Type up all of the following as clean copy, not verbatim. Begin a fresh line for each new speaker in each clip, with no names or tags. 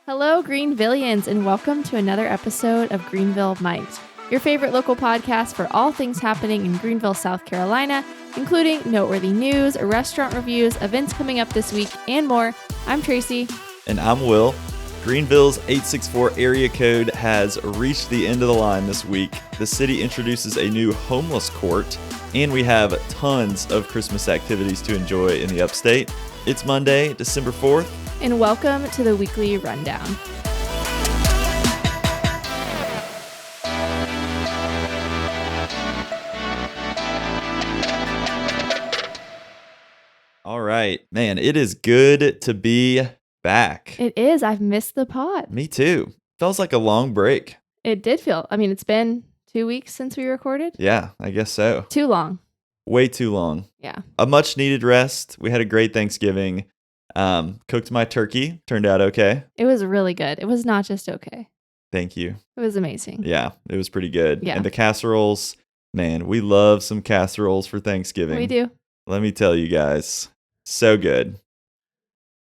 Hello, Greenvillians, and welcome to another episode of Greenville Might, your favorite local podcast for all things happening in Greenville, South Carolina, including noteworthy news, restaurant reviews, events coming up this week, and more. I'm Tracy.
And I'm Will. Greenville's 864 area code has reached the end of the line this week. The city introduces a new homeless court, and we have tons of Christmas activities to enjoy in the Upstate. It's Monday, December 4th.
And welcome to the weekly rundown.
All right, man, it is good to be back.
It is. I've missed the pod.
Me too. Feels like a long break.
It did feel. It's been 2 weeks since we recorded.
Yeah, I guess so.
Too long.
Way too long.
Yeah.
A much needed rest. We had a great Thanksgiving. Cooked my turkey. Turned out okay.
It was really good. It was not just okay.
Thank you.
It was amazing.
Yeah, it was pretty good.
Yeah.
And the casseroles, man, we love some casseroles for Thanksgiving.
We do.
Let me tell you guys, so good.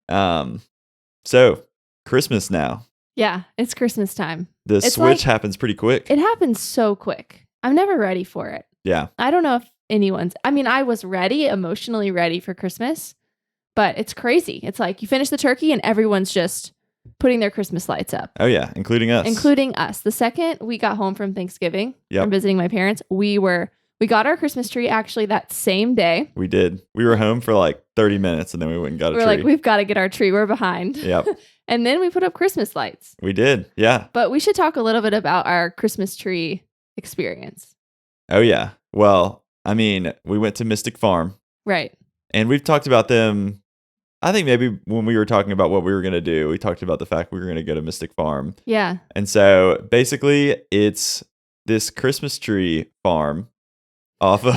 So Christmas now.
Yeah, it's Christmas time.
The
It's
switch happens pretty quick.
It happens so quick. I'm never ready for it.
Yeah.
I don't know if anyone's. I was ready, emotionally ready for Christmas, but it's crazy. It's like you finish the turkey and everyone's just putting their Christmas lights up.
Oh yeah, including us.
Including us. The second we got home from Thanksgiving,
Yep.
from visiting my parents, we got our Christmas tree actually that same day.
We did. We were home for like 30 minutes and then we went and got a
We're
tree.
like, we've got to get our tree. We're behind.
Yep.
And then we put up Christmas lights.
We did. Yeah.
But we should talk a little bit about our Christmas tree experience.
Oh yeah. Well, we went to Mystic Farm
Right.
and we've talked about them. I think maybe when we were talking about what we were going to do, we talked about the fact we were going to go to Mystic Farm.
Yeah.
And so basically it's this Christmas tree farm off of,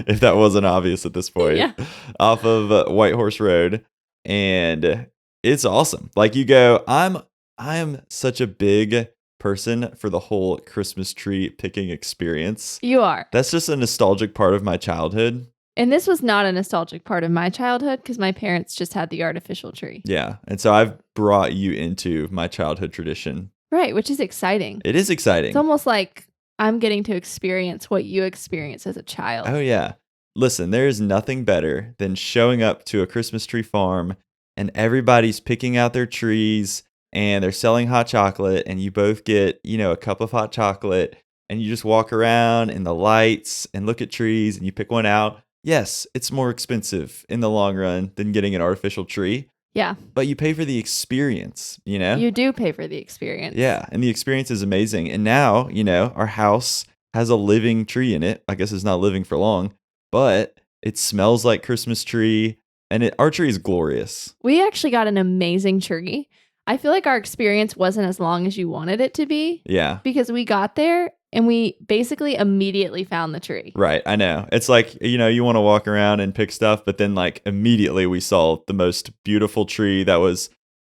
if that wasn't obvious at this point,
Yeah.
off of White Horse Road. And it's awesome. Like you go, I am such a big person for the whole Christmas tree picking experience.
You are.
That's just a nostalgic part of my childhood.
And this was not a nostalgic part of my childhood because my parents just had the artificial tree.
Yeah. And so I've brought you into my childhood tradition.
Right, which is exciting.
It is exciting.
It's almost like I'm getting to experience what you experienced as a child.
Oh, yeah. Listen, there is nothing better than showing up to a Christmas tree farm and everybody's picking out their trees and they're selling hot chocolate and you both get, a cup of hot chocolate and you just walk around in the lights and look at trees and you pick one out. Yes, it's more expensive in the long run than getting an artificial tree.
Yeah.
But you pay for the experience,
You do pay for the experience.
Yeah, and the experience is amazing. And now, our house has a living tree in it. I guess it's not living for long, but it smells like Christmas tree and our tree is glorious.
We actually got an amazing tree. I feel like our experience wasn't as long as you wanted it to be.
Yeah.
Because we got there and we basically immediately found the tree.
Right, I know. It's like, you want to walk around and pick stuff, but then like immediately we saw the most beautiful tree that was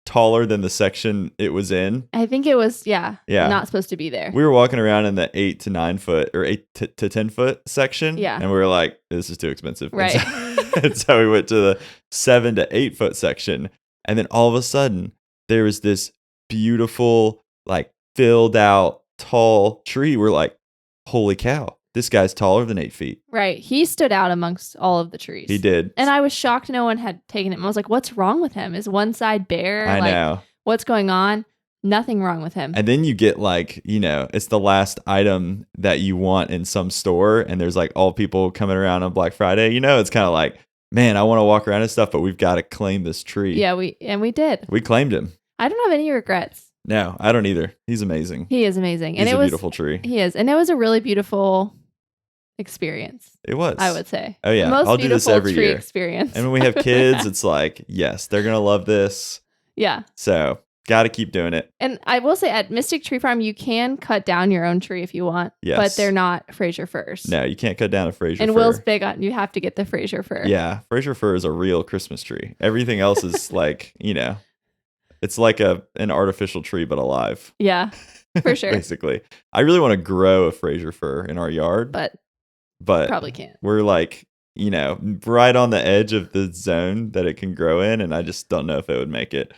taller than the section it was in.
I think it was,
Yeah.
not supposed to be there.
We were walking around in the 8 to 9 foot or 8 to 10 foot section.
Yeah.
And we were like, this is too expensive.
Right.
And so we went to the 7 to 8 foot section. And then all of a sudden, there was this beautiful, like filled out, tall tree. We're like, holy cow, this guy's taller than 8 feet.
Right. He stood out amongst all of the trees.
He did.
And I was shocked no one had taken him. I was like, what's wrong with him? Is one side bare?
I know.
What's going on? Nothing wrong with him.
And then you get like, it's the last item that you want in some store. And there's like all people coming around on Black Friday. It's kind of like, man, I want to walk around and stuff, but we've got to claim this tree.
Yeah, we did.
We claimed him.
I don't have any regrets.
No, I don't either. He's amazing.
He is amazing.
He's
and
a beautiful tree.
He is. And it was a really beautiful experience.
It was.
I would say.
Oh, yeah.
The most
I'll do this
beautiful
every
tree
year.
experience.
And when we have kids, it's like, yes, they're going to love this.
Yeah.
So got to keep doing it.
And I will say at Mystic Tree Farm, you can cut down your own tree if you want.
Yes.
But they're not Fraser firs.
No, you can't cut down a Fraser
and
fir.
Will's big on you have to get the Fraser fir.
Yeah. Fraser fir is a real Christmas tree. Everything else is like, it's like an artificial tree, but alive.
Yeah, for sure.
Basically. I really want to grow a Fraser fir in our yard.
But probably can't.
We're like, right on the edge of the zone that it can grow in. And I just don't know if it would make it.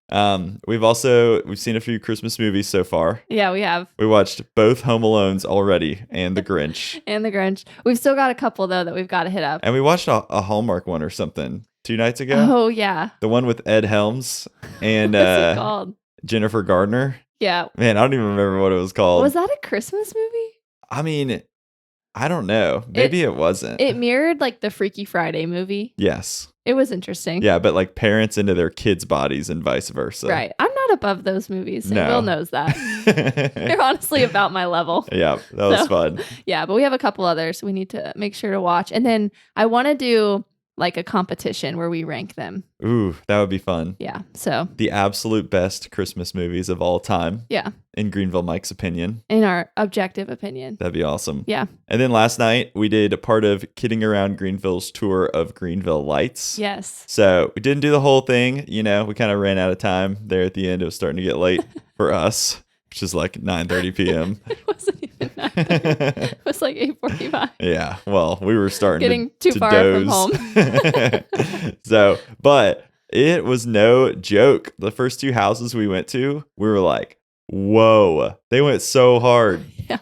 We've seen a few Christmas movies so far.
Yeah, we have.
We watched both Home Alones already and The Grinch.
And The Grinch. We've still got a couple, though, that we've got to hit up.
And we watched a Hallmark one or something 2 nights ago.
Oh, yeah.
The one with Ed Helms and
What's it called?
Jennifer Gardner.
Yeah.
Man, I don't even remember what it was called.
Was that a Christmas movie?
I mean, I don't know. Maybe it wasn't.
It mirrored like the Freaky Friday movie.
Yes.
It was interesting.
Yeah, but like parents into their kids' bodies and vice versa.
Right. I'm not above those movies.
No.
And Will knows that. They're honestly about my level.
Yeah, that was fun.
Yeah, but we have a couple others we need to make sure to watch. And then I want to do like a competition where we rank them.
Ooh, that would be fun.
Yeah. So
the absolute best Christmas movies of all time.
Yeah.
In Greenville Mike's opinion.
In our objective opinion.
That'd be awesome.
Yeah.
And then last night we did a part of Kidding Around Greenville's tour of Greenville Lights.
Yes.
So we didn't do the whole thing. You know, we kind of ran out of time there at the end. It was starting to get late for us, which is like 9:30 p.m.
It wasn't even 9:30. It was like 8:45.
Yeah. Well, we were starting
getting too
to
far
doze.
from home.
So, but it was no joke. The first 2 houses we went to, we were like, whoa, they went so hard.
Yeah.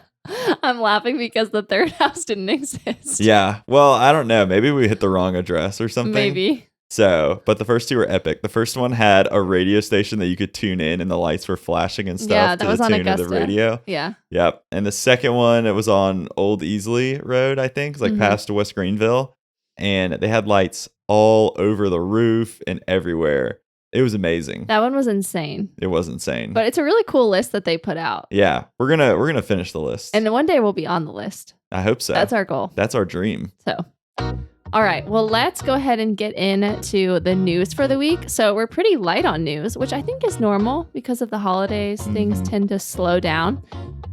I'm laughing because the third house didn't exist.
Yeah. Well, I don't know. Maybe we hit the wrong address or something.
Maybe.
So, but the first 2 were epic. The first one had a radio station that you could tune in and the lights were flashing and stuff
Yeah, that
to
was
the
on
tune
Augusta.
of the radio.
Yeah.
Yep. And the second one, it was on Old Easley Road, I think. It's like past West Greenville. And they had lights all over the roof and everywhere. It was amazing.
That one was insane.
It was insane.
But it's a really cool list that they put out.
Yeah, we're gonna finish the list.
And then one day we'll be on the list.
I hope so.
That's our goal.
That's our dream.
So, all right. Well, let's go ahead and get into the news for the week. So we're pretty light on news, which I think is normal because of the holidays. Things tend to slow down.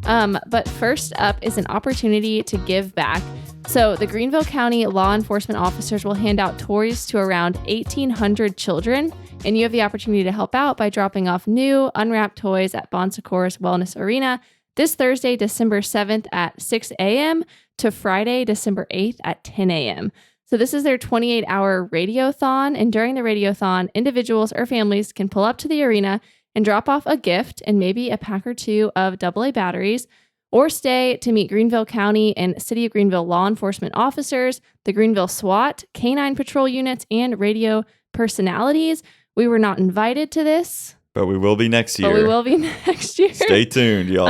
But first up is an opportunity to give back. So the Greenville County law enforcement officers will hand out toys to around 1,800 children. And you have the opportunity to help out by dropping off new unwrapped toys at Bon Secours Wellness Arena this Thursday, December 7th at 6 a.m. to Friday, December 8th at 10 a.m. So this is their 28-hour radiothon. And during the radiothon, individuals or families can pull up to the arena and drop off a gift and maybe a pack or 2 of AA batteries, or stay to meet Greenville County and City of Greenville law enforcement officers, the Greenville SWAT, Canine Patrol units, and radio personalities. We were not invited to this.
But we will be next year.
But we will be next year.
Stay tuned, y'all.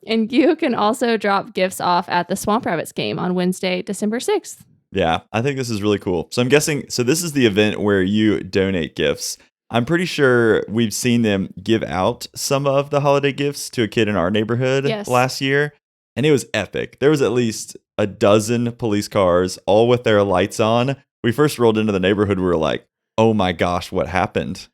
And you can also drop gifts off at the Swamp Rabbits game on Wednesday, December 6th.
Yeah, I think this is really cool. So I'm guessing, so this is the event where you donate gifts. I'm pretty sure we've seen them give out some of the holiday gifts to a kid in our neighborhood last year. And it was epic. There was at least a dozen police cars, all with their lights on. We first rolled into the neighborhood. We were like, oh my gosh, what happened?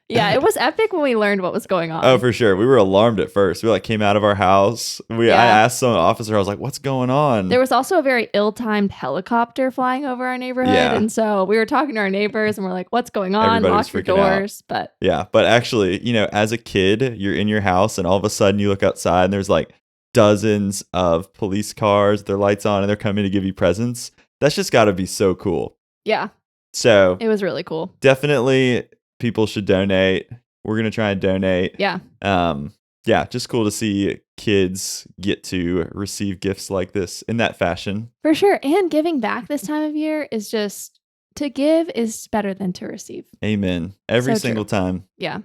Yeah, it was epic when we learned what was going on.
Oh, for sure. We were alarmed at first. We came out of our house. I asked some officer, I was like, what's going on?
There was also a very ill-timed helicopter flying over our neighborhood.
Yeah.
And so we were talking to our neighbors and we're like, what's going on?
Everybody
Lock your doors. But
yeah, but actually, as a kid, you're in your house and all of a sudden you look outside and there's like dozens of police cars, their lights on, and they're coming to give you presents. That's just got to be so cool.
Yeah.
So
it was really cool.
Definitely people should donate. We're going to try and donate.
Yeah.
Yeah, just cool to see kids get to receive gifts like this in that fashion.
For sure. And giving back this time of year is just, to give is better than to receive.
Amen. Every single time.
Yeah.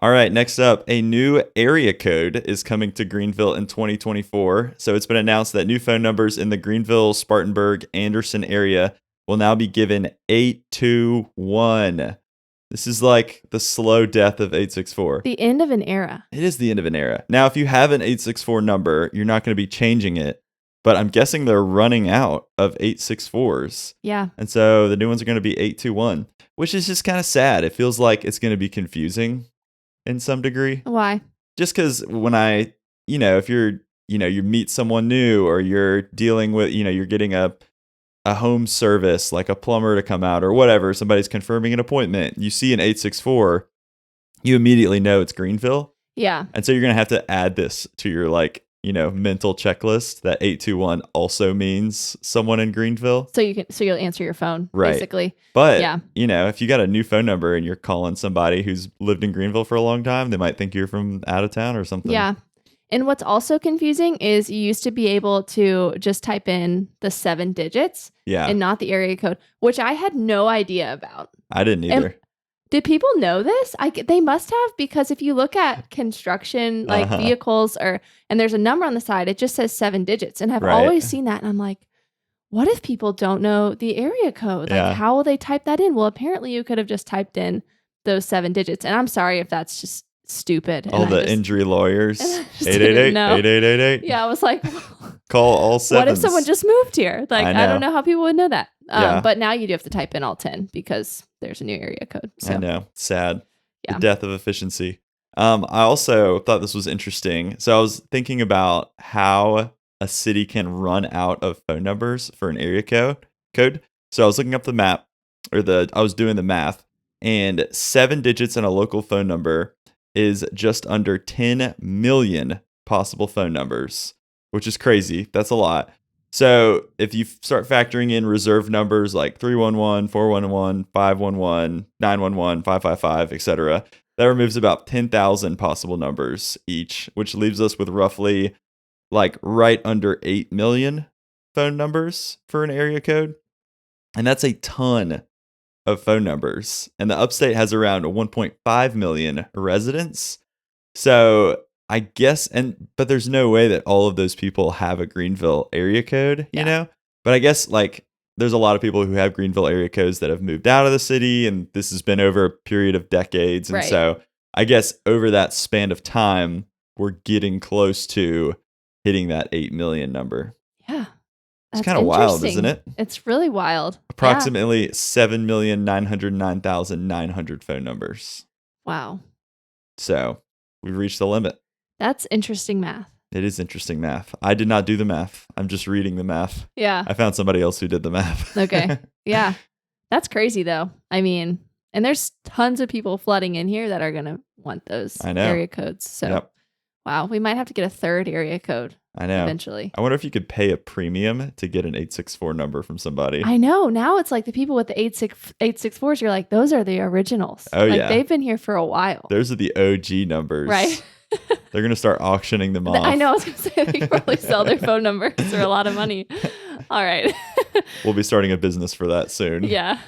All right, next up, a new area code is coming to Greenville in 2024. So it's been announced that new phone numbers in the Greenville, Spartanburg, Anderson area will now be given 821. This is like the slow death of 864.
The end of an era.
It is the end of an era. Now, if you have an 864 number, you're not going to be changing it. But I'm guessing they're running out of 864s.
Yeah.
And so the new ones are going to be 821, which is just kind of sad. It feels like it's going to be confusing in some degree.
Why?
Just because when if you're, you meet someone new or you're dealing with, you're getting a home service, like a plumber to come out or whatever, somebody's confirming an appointment, you see an 864, you immediately know it's Greenville.
Yeah.
And so you're going to have to add this to your mental checklist that 821 also means someone in Greenville.
So you'll answer your phone,
Right.
basically.
But,
Yeah.
if you got a new phone number and you're calling somebody who's lived in Greenville for a long time, they might think you're from out of town or something.
Yeah. And what's also confusing is you used to be able to just type in the 7 digits
Yeah.
and not the area code, which I had no idea about.
I didn't either.
Did people know this? They must have, because if you look at construction, like vehicles, and there's a number on the side, it just says 7 digits. And I've always seen that. And I'm like, what if people don't know the area code? Like, how will they type that in? Well, apparently you could have just typed in those 7 digits. And I'm sorry if that's just stupid.
All the injury lawyers.
888-8888. Yeah, I was like,
call all 7s.
What if someone just moved here? Like, I don't know how people would know that.
Yeah.
But now you do have to type in all 10 because there's a new area code. So.
I know. Sad.
Yeah.
The death of efficiency. I also thought this was interesting. So I was thinking about how a city can run out of phone numbers for an area code. So I was looking up the map, I was doing the math, and 7 digits in a local phone number is just under 10 million possible phone numbers, which is crazy. That's a lot. So if you start factoring in reserve numbers like 311, 411, 511, 911, 555, etc., that removes about 10,000 possible numbers each, which leaves us with roughly like right under 8 million phone numbers for an area code. And that's a ton of phone numbers. And the Upstate has around 1.5 million residents. So I guess, but there's no way that all of those people have a Greenville area code, you know? But I guess like there's a lot of people who have Greenville area codes that have moved out of the city, and this has been over a period of decades. And so I guess over that span of time, we're getting close to hitting that 8 million number.
Yeah.
It's kind of wild, isn't it?
It's really wild.
Approximately 7,909,900 phone numbers.
Wow.
So we've reached the limit.
That's interesting math.
It is interesting math. I did not do the math. I'm just reading the math.
Yeah.
I found somebody else who did the math.
Okay. Yeah. That's crazy, though. I mean, and there's tons of people flooding in here that are going to want those area codes. So, wow, we might have to get a third area code.
I know.
Eventually.
I wonder if you could pay a premium to get an 864 number from somebody.
I know. Now it's like the people with the 864s, you're like, those are the originals.
Oh,
like, they've been here for a while.
Those are the OG numbers.
Right.
They're going to start auctioning them off.
I know. I was going to say they probably sell their phone numbers for a lot of money. All right.
We'll be starting a business for that soon.
Yeah.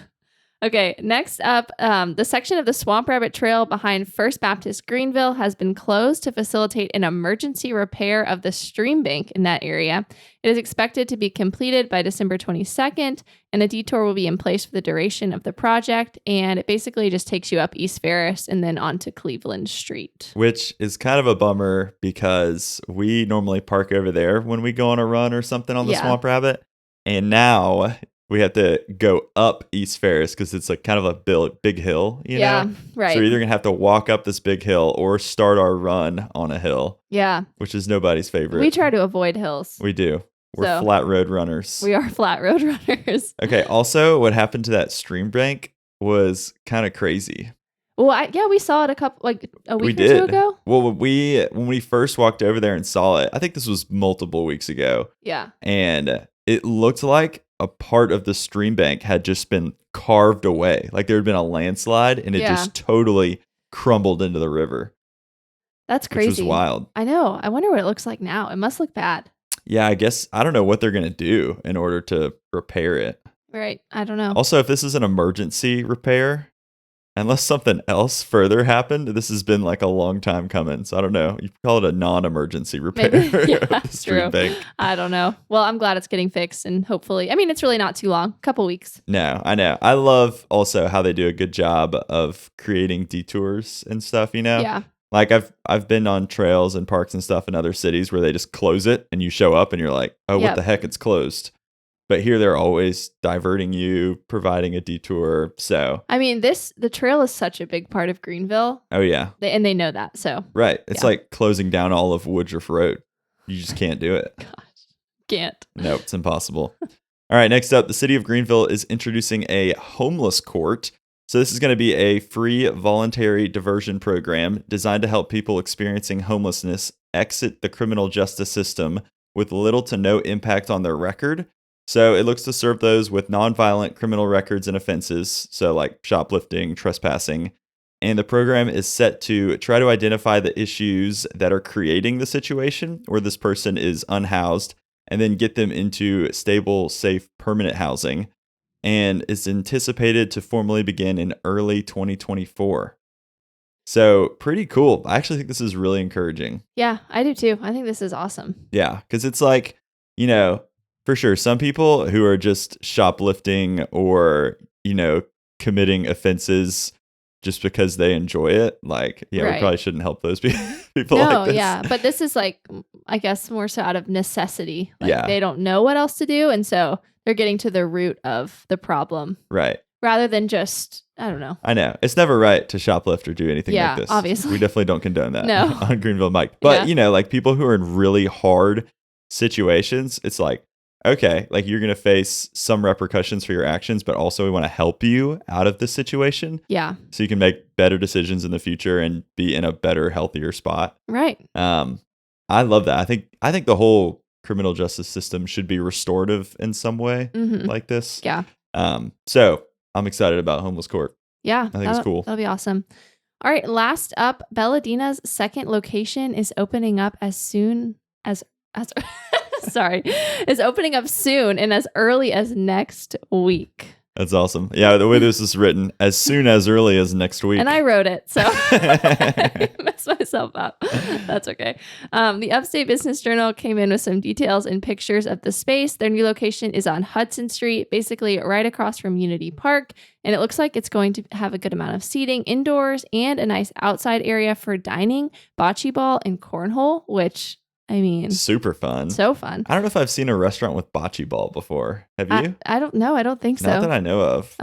Okay, next up, the section of the Swamp Rabbit Trail behind First Baptist Greenville has been closed to facilitate an emergency repair of the stream bank in that area. It is expected to be completed by December 22nd, and a detour will be in place for the duration of the project, and it basically just takes you up East Ferris and then onto Cleveland Street.
Which is kind of a bummer because we normally park over there when we go on a run or something on the Swamp Rabbit, and now we have to go up East Ferris because it's like kind of a big hill, you know?
Right.
So we're either going to have to walk up this big hill or start our run on a hill.
Yeah.
Which is nobody's favorite.
We try to avoid hills.
We do. We're flat road runners.
We are flat road runners.
Okay. Also, what happened to that stream bank was kind of crazy.
Well, we saw it a week or two ago.
Well, when we first walked over there and saw it, I think this was multiple weeks ago.
Yeah.
And it looked like a part of the stream bank had just been carved away. Like there had been a landslide and it just totally crumbled into the river.
That's crazy.
Which was wild.
I know. I wonder what it looks like now. It must look bad.
Yeah, I guess I don't know what they're going to do in order to repair it.
Right. I don't know.
Also, if this is an emergency repair, unless something else further happened, this has been like a long time coming. So I don't know. You call it a non-emergency repair.
Yeah, true. Bank. I don't know. Well, I'm glad it's getting fixed and hopefully, I mean, it's really not too long, a couple weeks.
No, I know. I love also how they do a good job of creating detours and stuff, you know?
Yeah.
Like I've been on trails and parks and stuff in other cities where they just close it and you show up and you're like, oh, what the heck? It's closed. But here they're always diverting you, providing a detour. So
I mean, the trail is such a big part of Greenville.
Oh yeah,
and they know that. So
right, it's like closing down all of Woodruff Road. You just can't do it.
Gosh, can't.
Nope, it's impossible. All right, next up, the city of Greenville is introducing a homeless court So this is going to be a free voluntary diversion program designed to help people experiencing homelessness exit the criminal justice system with little to no impact on their record. So it looks to serve those with nonviolent criminal records and offenses, so like shoplifting, trespassing. And the program is set to try to identify the issues that are creating the situation where this person is unhoused and then get them into stable, safe, permanent housing. And it's anticipated to formally begin in early 2024. So pretty cool. I actually think this is really encouraging.
Yeah, I do too. I think this is awesome.
Yeah, because it's like, for sure, some people who are just shoplifting or, committing offenses just because they enjoy it, like, we probably shouldn't help those people like this.
Yeah, but this is like, I guess more so out of necessity. Like, they don't know what else to do, and so they're getting to the root of the problem.
Right.
Rather than just, I don't know.
I know. It's never right to shoplift or do anything like this.
Obviously.
We definitely don't condone that
No.
on Greenville Mike. But, like people who are in really hard situations, it's like, okay, like you're going to face some repercussions for your actions, but also we want to help you out of this situation.
Yeah.
So you can make better decisions in the future and be in a better, healthier spot.
Right.
I love that. I think the whole criminal justice system should be restorative in some way like this.
Yeah.
So I'm excited about Homeless Court.
Yeah.
I think it's cool.
That'll be awesome. All right. Last up, Belladina's second location is opening up as soon as is opening up soon and as early as next week.
That's awesome. Yeah, the way this is written, as soon as early as next week.
And I wrote it, so I messed myself up. That's okay. The Upstate Business Journal came in with some details and pictures of the space. Their new location is on Hudson Street, basically right across from Unity Park. And it looks like it's going to have a good amount of seating indoors and a nice outside area for dining, bocce ball, and cornhole, which...
super fun.
So fun.
I don't know if I've seen a restaurant with bocce ball before. Have you?
I don't know. I don't think so.
Not that I know of.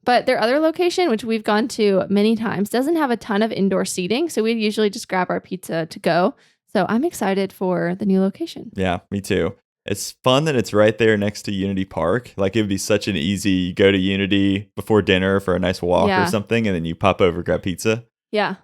But their other location, which we've gone to many times, doesn't have a ton of indoor seating. So we usually just grab our pizza to go. So I'm excited for the new location.
Yeah, me too. It's fun that it's right there next to Unity Park. Like it would be such an easy, you go to Unity before dinner for a nice walk or something, and then you pop over, grab pizza.
Yeah.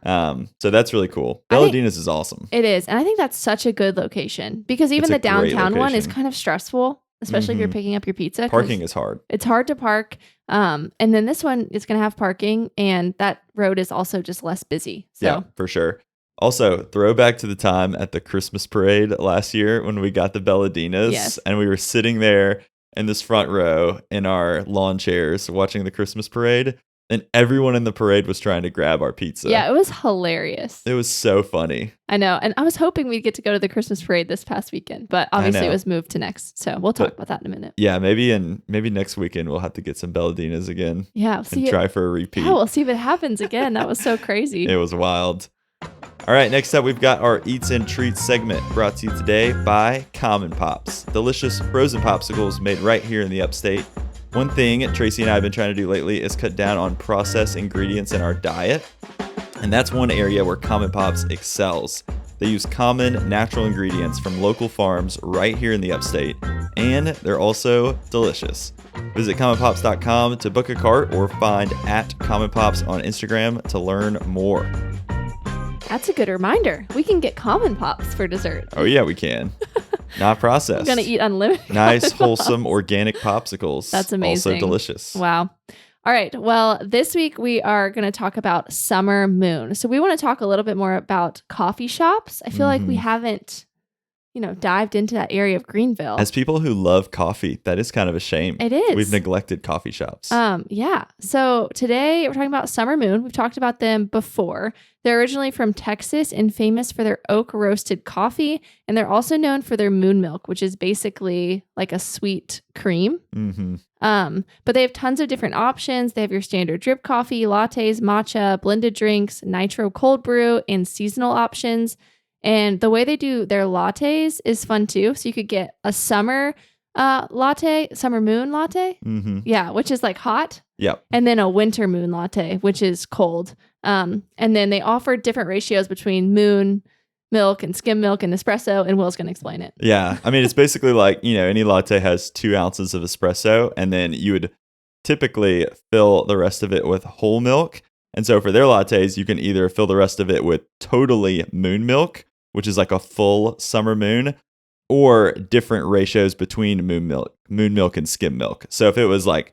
So that's really cool. Belladina's is awesome.
It is. And I think that's such a good location because even the downtown one is kind of stressful, especially if you're picking up your pizza.
Parking is hard.
It's hard to park. And then this one is going to have parking, and that road is also just less busy. So.
Yeah, for sure. Also, throwback to the time at the Christmas parade last year when we got the Belladinas and we were sitting there in this front row in our lawn chairs watching the Christmas parade. And everyone in the parade was trying to grab our pizza.
Yeah, it was hilarious.
It was so funny.
I know. And I was hoping we'd get to go to the Christmas parade this past weekend, but obviously it was moved to next. So we'll talk about that in a minute.
Yeah, maybe next weekend we'll have to get some Belladinas again.
Yeah.
And try for a repeat.
Yeah, we'll see if it happens again. That was so crazy.
It was wild. All right, next up we've got our Eats and Treats segment brought to you today by Common Pops. Delicious frozen popsicles made right here in the Upstate. One thing Tracy and I have been trying to do lately is cut down on processed ingredients in our diet. And that's one area where Common Pops excels. They use common, natural ingredients from local farms right here in the Upstate. And they're also delicious. Visit commonpops.com to book a cart or find @commonpops on Instagram to learn more.
That's a good reminder. We can get Common Pops for dessert.
Oh, yeah, we can. Not processed.
I'm going to eat unlimited.
Nice, wholesome, organic popsicles.
That's amazing.
Also delicious.
Wow. All right. Well, this week we are going to talk about Summer Moon. So we want to talk a little bit more about coffee shops. I feel like we haven't, dived into that area of Greenville.
As people who love coffee, that is kind of a shame.
It is.
We've neglected coffee shops.
Yeah. So today we're talking about Summer Moon. We've talked about them before. They're originally from Texas and famous for their oak roasted coffee. And they're also known for their moon milk, which is basically like a sweet cream. But they have tons of different options. They have your standard drip coffee, lattes, matcha, blended drinks, nitro cold brew, and seasonal options. And the way they do their lattes is fun too. So you could get a summer latte, summer moon latte. Yeah, which is like hot.
Yep.
And then a winter moon latte, which is cold. And then they offer different ratios between moon milk and skim milk and espresso, and Will's going to explain it.
Yeah. I mean, it's basically like, any latte has 2 ounces of espresso, and then you would typically fill the rest of it with whole milk. And so for their lattes, you can either fill the rest of it with totally moon milk, which is like a full summer moon, or different ratios between moon milk and skim milk. So if it was like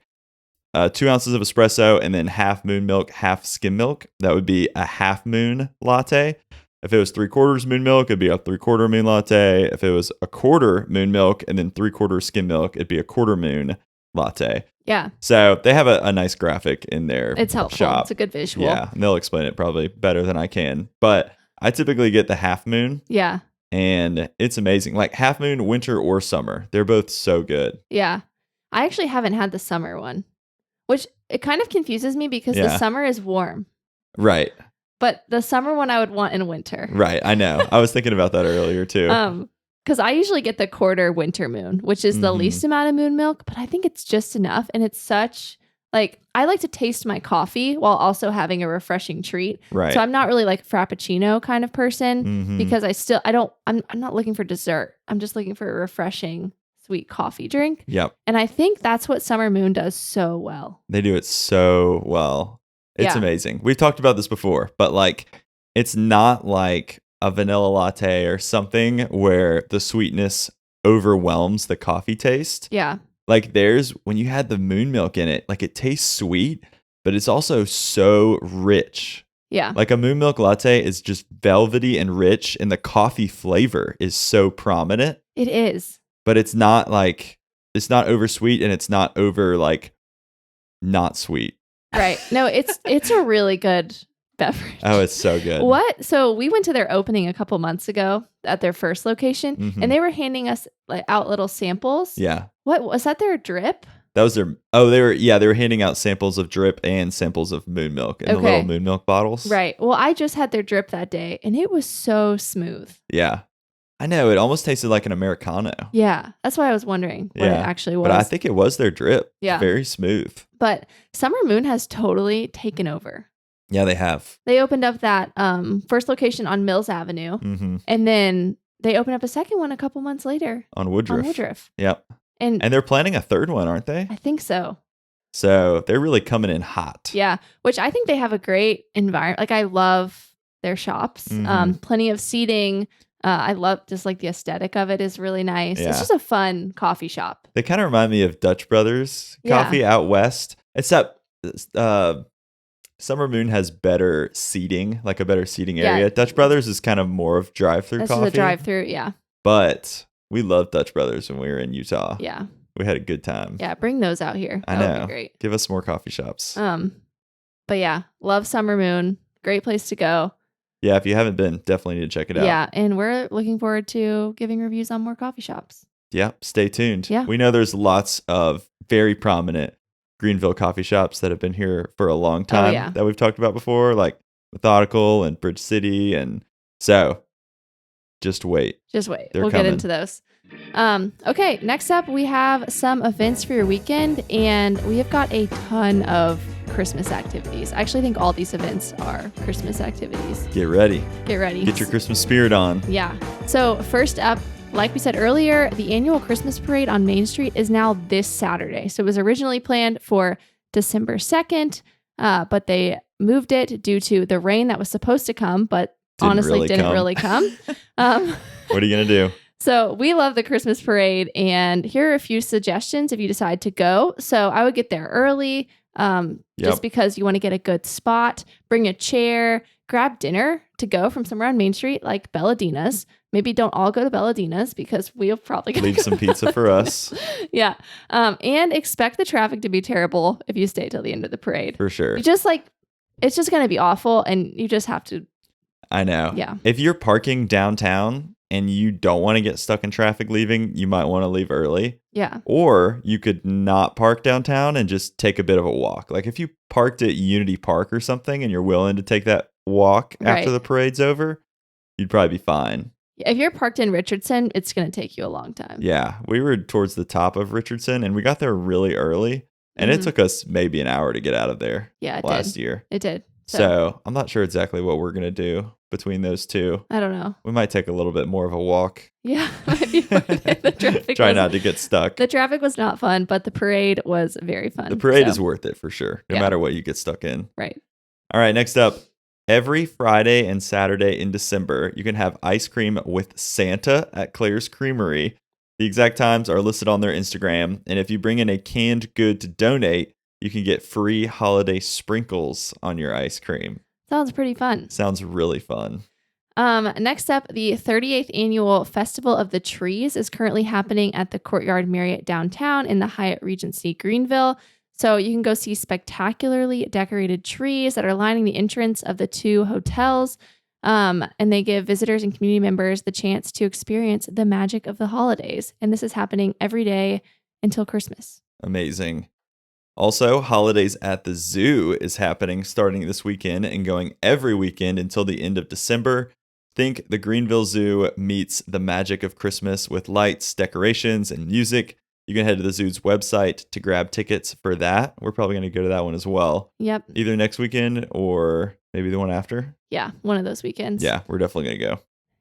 2 ounces of espresso and then half moon milk, half skim milk, that would be a half moon latte. If it was 3/4 moon milk, it'd be a 3/4 moon latte. If it was a quarter moon milk and then 3/4 skim milk, it'd be a quarter moon latte.
Yeah.
So they have a nice graphic in their
It's helpful.
shop.
It's a good visual.
Yeah, and they'll explain it probably better than I can. But I typically get the half moon.
Yeah.
And it's amazing. Like half moon, winter or summer. They're both so good.
Yeah. I actually haven't had the summer one, which it kind of confuses me because the summer is warm.
Right.
But the summer one I would want in winter.
Right. I know. I was thinking about that earlier too.
Because I usually get the quarter winter moon, which is the least amount of moon milk, but I think it's just enough. And it's such like, I like to taste my coffee while also having a refreshing treat.
Right.
So I'm not really like a Frappuccino kind of person because I'm not looking for dessert. I'm just looking for a refreshing sweet coffee drink.
Yep.
And I think that's what Summer Moon does so well.
They do it so well. It's amazing. We've talked about this before, but like, it's not like a vanilla latte or something where the sweetness overwhelms the coffee taste.
Yeah.
Like when you had the moon milk in it, like it tastes sweet, but it's also so rich.
Yeah.
Like a moon milk latte is just velvety and rich, and the coffee flavor is so prominent.
It is.
But it's not over sweet, and it's not over like not sweet.
Right. No, it's a really good beverage.
Oh, it's so good.
What? So we went to their opening a couple months ago at their first location, and they were handing us like out little samples.
Yeah.
What was that? Their drip?
That was their. Oh, they were handing out samples of drip and samples of moon milk in the little moon milk bottles.
Right. Well, I just had their drip that day, and it was so smooth.
Yeah. I know. It almost tasted like an Americano.
Yeah. That's why I was wondering what it actually was.
But I think it was their drip.
Yeah.
Very smooth.
But Summer Moon has totally taken over.
Yeah, they have.
They opened up that first location on Mills Avenue. And then they opened up a second one a couple months later.
On Woodruff. Yep. And they're planning a third one, aren't they?
I think so.
So they're really coming in hot.
Yeah. Which I think they have a great environment. Like I love their shops. Plenty of seating. I love just like the aesthetic of it is really nice. Yeah. It's just a fun coffee shop.
They kind of remind me of Dutch Brothers coffee out west, except Summer Moon has better seating, like a better seating area. Dutch Brothers is kind of more of drive-through coffee.
This is a drive-through, yeah.
But we loved Dutch Brothers when we were in Utah.
Yeah.
We had a good time.
Yeah, bring those out here.
I know.
That would be great.
Give us more coffee shops.
But yeah, love Summer Moon. Great place to go.
Yeah, if you haven't been, definitely need to check it out.
Yeah, and we're looking forward to giving reviews on more coffee shops.
Yeah, stay tuned.
Yeah.
We know there's lots of very prominent Greenville coffee shops that have been here for a long time that we've talked about before, like Methodical and Bridge City. And so just wait.
Just wait.
They're
we'll
coming.
Get into those. Okay, next up, we have some events for your weekend, and we have got a ton of Christmas activities. I actually think all these events are Christmas activities.
Get ready.
Get ready.
Get your Christmas spirit on.
Yeah. So first up, like we said earlier, the annual Christmas parade on Main Street is now this Saturday. So it was originally planned for December 2nd, but they moved it due to the rain that was supposed to come, but didn't really come.
What are you going to do?
So we love the Christmas parade, and here are a few suggestions if you decide to go. So I would get there early, just because you want to get a good spot. Bring a chair, grab dinner to go from somewhere on Main Street, like Belladina's. Maybe don't all go to Belladina's because we'll probably
leave some pizza for us.
Yeah, and expect the traffic to be terrible if you stay till the end of the parade.
For sure.
You just it's just going to be awful, and you just have to.
I know.
Yeah.
If you're parking downtown and you don't want to get stuck in traffic leaving, you might want to leave early.
Yeah.
Or you could not park downtown and just take a bit of a walk. Like if you parked at Unity Park or something and you're willing to take that walk after the parade's over, you'd probably be fine.
If you're parked in Richardson, it's going to take you a long time.
Yeah. We were towards the top of Richardson and we got there really early. And it took us maybe an hour to get out of there last year.
It did.
So I'm not sure exactly what we're going to do between those two.
I don't know.
We might take a little bit more of a walk.
Yeah, might be worth it. The traffic
Try not to get stuck.
The traffic was not fun, but the parade was very fun.
The parade is worth it for sure, no matter what you get stuck in.
Right.
All right, next up. Every Friday and Saturday in December, you can have ice cream with Santa at Claire's Creamery. The exact times are listed on their Instagram, and if you bring in a canned good to donate, you can get free holiday sprinkles on your ice cream.
Sounds pretty fun.
Sounds really fun.
Next up, the 38th annual Festival of the Trees is currently happening at the Courtyard Marriott downtown in the Hyatt Regency Greenville. So you can go see spectacularly decorated trees that are lining the entrance of the two hotels. And they give visitors and community members the chance to experience the magic of the holidays. And this is happening every day until Christmas.
Amazing. Also, Holidays at the Zoo is happening starting this weekend and going every weekend until the end of December. Think the Greenville Zoo meets the magic of Christmas with lights, decorations, and music. You can head to the zoo's website to grab tickets for that. We're probably going to go to that one as well.
Yep.
Either next weekend or maybe the one after.
Yeah, one of those weekends.
Yeah, we're definitely going to go.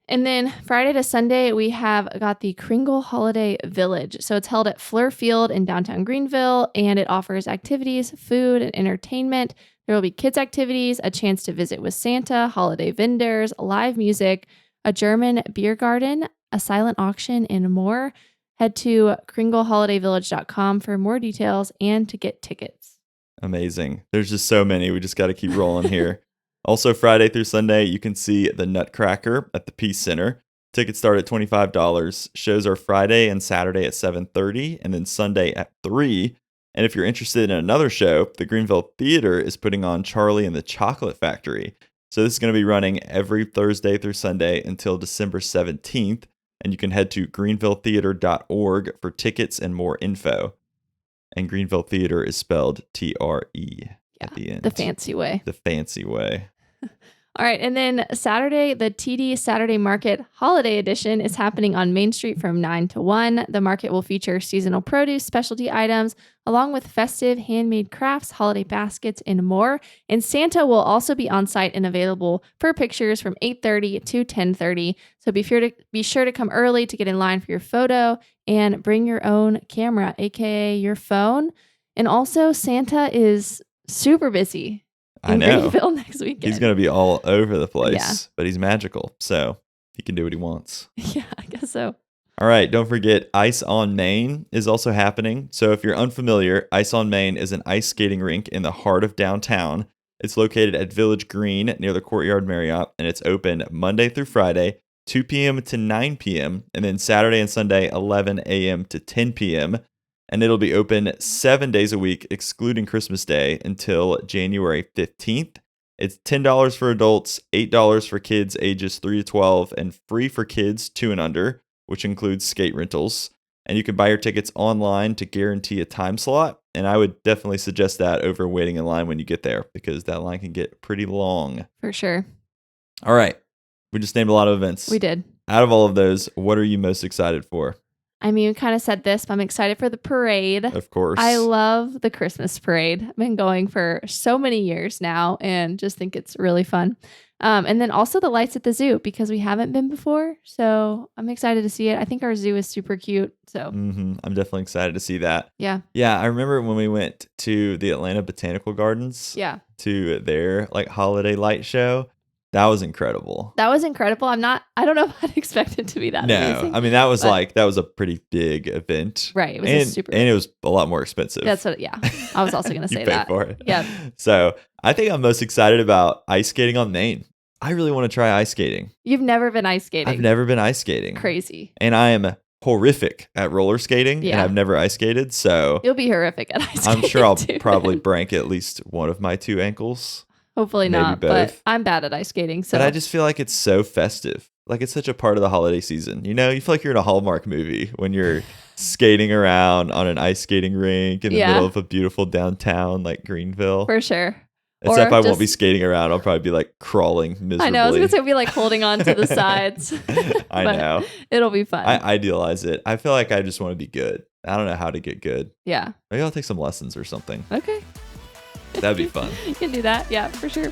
And then Friday to Sunday, we have got the Kringle Holiday Village. So it's held at Fleur Field in downtown Greenville, and it offers activities, food, and entertainment. There will be kids' activities, a chance to visit with Santa, holiday vendors, live music, a German beer garden, a silent auction, and more. Head to kringleholidayvillage.com for more details and to get tickets.
Amazing. There's just so many. We just got to keep rolling here. Also, Friday through Sunday, you can see the Nutcracker at the Peace Center. Tickets start at $25. Shows are Friday and Saturday at 7:30 and then Sunday at 3. And if you're interested in another show, the Greenville Theater is putting on Charlie and the Chocolate Factory. So this is going to be running every Thursday through Sunday until December 17th. And you can head to greenvilletheater.org for tickets and more info. And Greenville Theater is spelled TRE at the end.
The fancy way.
The fancy way.
All right. And then Saturday, the TD Saturday Market Holiday Edition is happening on Main Street from 9 to 1. The market will feature seasonal produce, specialty items, along with festive handmade crafts, holiday baskets, and more. And Santa will also be on site and available for pictures from 8:30 to 10:30. So be sure to come early to get in line for your photo and bring your own camera, aka your phone. And also, Santa is super busy.
I know.
Greenville next weekend.
He's going to be all over the place,
Yeah.
but he's magical, so he can do what he wants.
Yeah, I guess so.
All right, don't forget Ice on Main is also happening. So if you're unfamiliar, Ice on Main is an ice skating rink in the heart of downtown. It's located at Village Green near the Courtyard Marriott, and it's open Monday through Friday, 2 p.m. to 9 p.m., and then Saturday and Sunday, 11 a.m. to 10 p.m., and it'll be open 7 days a week, excluding Christmas Day, until January 15th. It's $10 for adults, $8 for kids ages 3 to 12, and free for kids 2 and under, which includes skate rentals. And you can buy your tickets online to guarantee a time slot. And I would definitely suggest that over waiting in line when you get there, because that line can get pretty long.
For sure.
All right. We just named a lot of events.
We did.
Out of all of those, what are you most excited for?
I mean, we kind of said this, but I'm excited for the parade.
Of course.
I love the Christmas parade. I've been going for so many years now and just think it's really fun. And then also the lights at the zoo, because we haven't been before. So I'm excited to see it. I think our zoo is super cute. So
I'm definitely excited to see that.
Yeah.
Yeah. I remember when we went to the Atlanta Botanical Gardens.
Yeah.
To their holiday light show. That was incredible.
That was incredible. I don't know if I'd expect it to be that amazing.
I mean, that was that was a pretty big event.
Right. It was
and it was a lot more expensive.
That's what, yeah. I was also going to say
you
that.
paid for it.
Yeah.
So I think I'm most excited about ice skating on Maine. I really want to try ice skating.
You've never been ice skating.
I've never been ice skating.
Crazy.
And I am horrific at roller skating, and I've never ice skated. So
you'll be horrific at ice skating.
I'm sure I'll
too.
probably break at least one of my 2 ankles.
Hopefully
Maybe
not,
both.
but I'm bad at ice skating. So.
But I just feel like it's so festive. Like it's such a part of the holiday season. You know, you feel like you're in a Hallmark movie when you're skating around on an ice skating rink in the middle of a beautiful downtown like Greenville.
For sure.
Except I won't be skating around. I'll probably be crawling miserably.
I know. I was going to say be holding on to the sides.
I know.
It'll be fun.
I idealize it. I feel like I just want to be good. I don't know how to get good.
Yeah.
Maybe I'll take some lessons or something.
Okay.
That'd be fun.
You can do that. Yeah, for sure.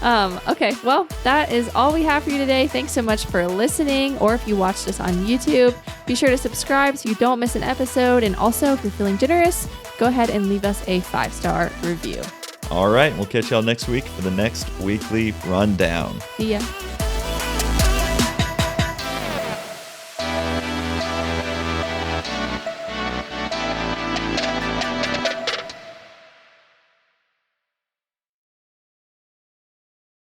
Okay, well, that is all we have for you today. Thanks so much for listening, or if you watched us on YouTube, be sure to subscribe so you don't miss an episode. And also, if you're feeling generous, go ahead and leave us a 5-star review.
All right, we'll catch y'all next week for the next weekly rundown.
See ya.